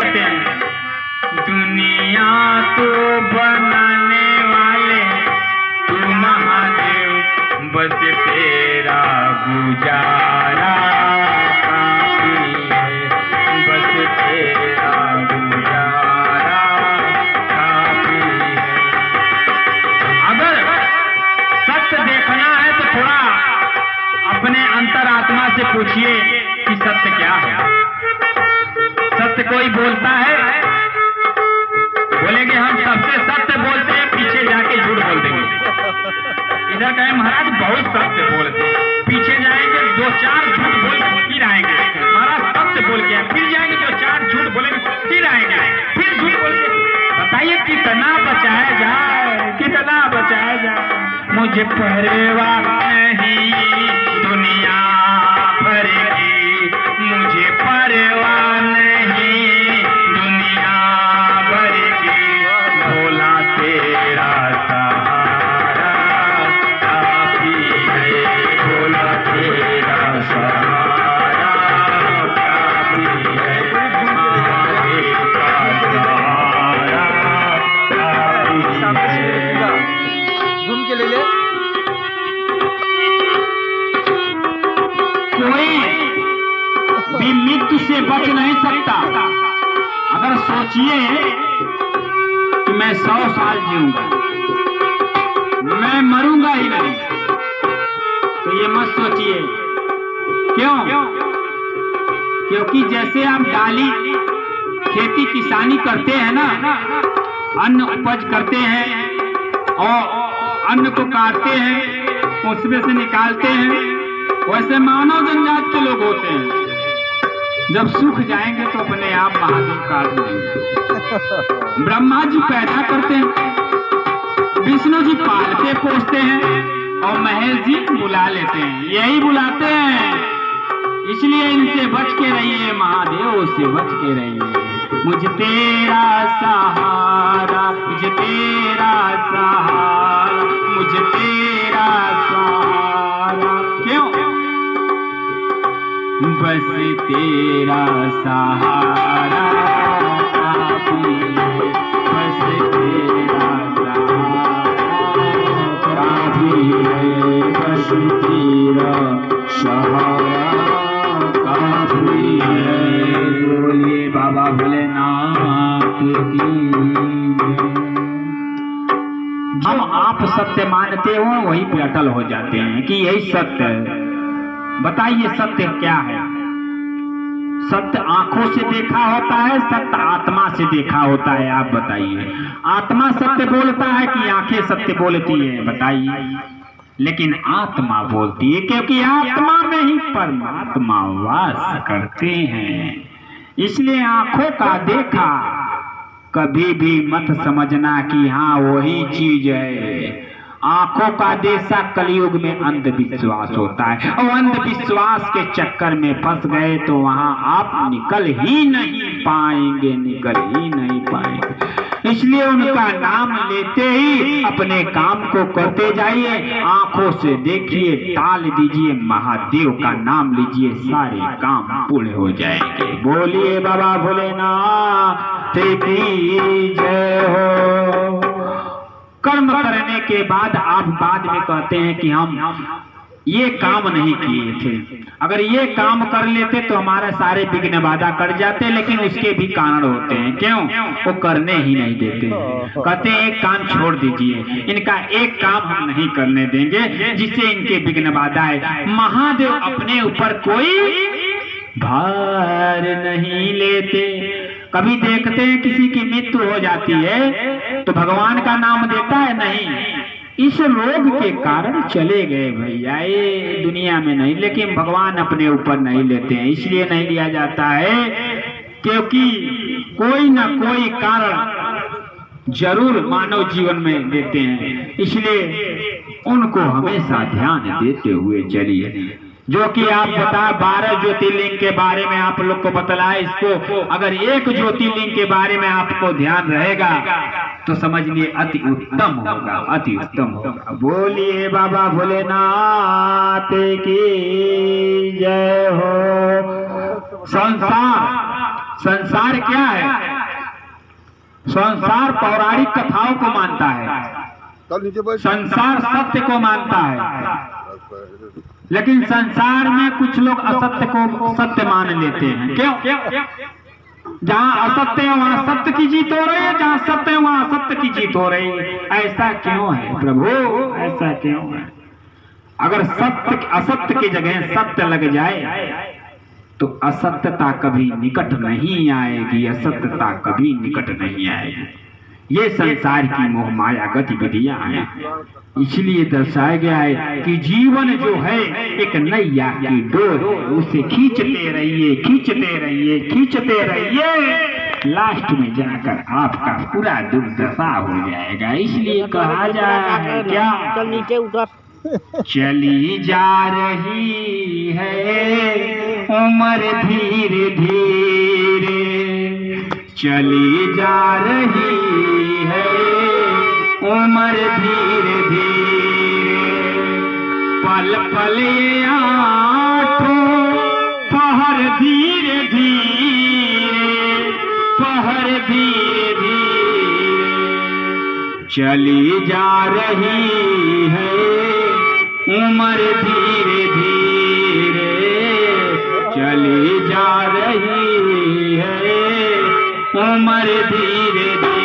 कहते हैं, दुनिया तो बनाने वाले तू महादेव, बस तेरा गुजारा काफी है, बस तेरा गुजारा काफी है। अगर सत्य देखना है तो थोड़ा अपने अंतरात्मा से पूछिए कि सत्य क्या है। सत्य कोई बोलता है, बोलेंगे हम सबसे सत्य बोलते हैं, पीछे जाके झूठ बोल देंगे। इधर कहे महाराज बहुत सत्य बोलते हैं, पीछे जाएंगे दो चार झूठ बोल फिर आएंगे, महाराज सत्य बोल के फिर जाएंगे, दो चार झूठ बोलेंगे फिर आएंगे, फिर झूठ बोलेंगे। बताइए कितना बचाया जाए, कितना बचाया जाए। मुझे परवाह नहीं दुनिया भर की, मुझे परवाह नहीं दुनिया भर की, भोला तेरा सहारा काफी है, भोला तेरा सहारा काफी है, महादेव का सहारा काफी है। घूम के ले ले। कोई भी मृत्यु से बच नहीं सकता। अगर सोचिए कि मैं 100 साल जीऊंगा, मैं मरूंगा ही नहीं, तो ये मत सोचिए। क्यों? क्योंकि जैसे आप डाली खेती किसानी करते हैं ना, अन्न उपज करते हैं और अन्न को काटते हैं, उसमें से निकालते हैं, वैसे मानव जनजात के लोग होते हैं, जब सूख जाएंगे तो अपने आप महादेव काट देंगे। ब्रह्मा जी पैदा करते हैं, विष्णु जी पालते पोसते हैं और महेश जी बुला लेते हैं, यही बुलाते हैं। इसलिए इनसे बच के रहिए, महादेव से बच के रहिए। मुझे तेरा सहारा, मुझे तेरा सहारा, मुझे तेरा सहारा। क्यों? बस तेरा सहारा काफी है, बस तेरा सहारा काफी है, बस तेरा सहारा काफी है। बोलिए बाबा भोलेनाथ की। हम आप सत्य मानते हो वही पे अटल हो जाते हैं कि यही सत्य है। बताइए सत्य क्या है? सत्य आंखों से देखा होता है, सत्य आत्मा से देखा होता है। आप बताइए, आत्मा सत्य बोलता है कि आंखें सत्य बोलती है? बताइए। लेकिन आत्मा बोलती है, क्योंकि आत्मा में ही परमात्मा वास करते हैं। इसलिए आंखों का देखा कभी भी मत समझना कि हाँ वही चीज है। आंखों का देखा कलयुग में अंधविश्वास होता है, और अंधविश्वास के चक्कर में फंस गए तो वहां आप निकल ही नहीं पाएंगे, निकल ही नहीं पाएंगे। इसलिए उनका नाम लेते ही अपने काम को करते जाइए, आंखों से देखिए, टाल दीजिए, महादेव का नाम लीजिए, सारे काम पूर्ण हो जाएंगे। बोलिए बाबा भोलेनाथ की जय हो। कर्म करने के बाद आप बाद में कहते हैं कि हम ये काम नहीं किए थे, अगर ये काम कर लेते तो हमारे सारे विघ्न बाधा कट जाते, लेकिन उसके भी कारण होते हैं। क्यों? वो करने ही नहीं देते, कहते हैं एक काम छोड़ दीजिए, इनका एक काम हम नहीं करने देंगे जिससे इनके विघ्न बाधा है। महादेव अपने ऊपर कोई भार नहीं लेते। कभी देखते हैं किसी की मृत्यु हो जाती है तो भगवान का नाम देता है? नहीं, इस रोग के कारण चले गए भैया, ये दुनिया में नहीं, लेकिन भगवान अपने ऊपर नहीं लेते हैं। इसलिए नहीं लिया जाता है क्योंकि कोई ना कोई कारण जरूर मानव जीवन में देते हैं, इसलिए उनको हमेशा ध्यान देते हुए चलिए। जो कि आप बता 12 ज्योतिर्लिंग के बारे में आप लोग को बतलाए, इसको अगर एक ज्योतिर्लिंग के बारे में आपको ध्यान रहेगा तो समझिए अति उत्तम होगा, अति उत्तम होगा। बोलिए बाबा भोलेनाथ की जय हो। संसार संसार क्या है? संसार पौराणिक कथाओं को मानता है, संसार सत्य को मानता है, लेकिन संसार में कुछ लोग असत्य को सत्य मान लेते हैं। क्यों? जहाँ असत्य है वहाँ सत्य की जीत हो रही है, जहाँ सत्य है वहाँ असत्य की जीत हो रही है। ऐसा क्यों है प्रभु? ऐसा क्यों है? अगर सत्य असत्य की जगह सत्य लग जाए तो असत्यता कभी निकट नहीं आएगी, असत्यता कभी निकट नहीं आएगी। ये संसार की मोह माया गतिविधियां हैं। इसलिए दर्शाया गया है कि जीवन जो है एक नैया की डोर, उसे खींचते रहिए, खींचते रहिए, खींचते रहिए, लास्ट में जाकर आपका पूरा दुर्दशा हो जाएगा। इसलिए कहा जाए है क्या? चल नीचे उतर। चली जा रही है उम्र धीरे धीरे, चली जा रही है उम्र धीरे धीरे, पल पल ये आठों पहर धीरे धीरे, पहर धीरे धीरे, चली जा रही है उम्र धीरे धीरे, चली जा रही है उम्र धीरे धीरे।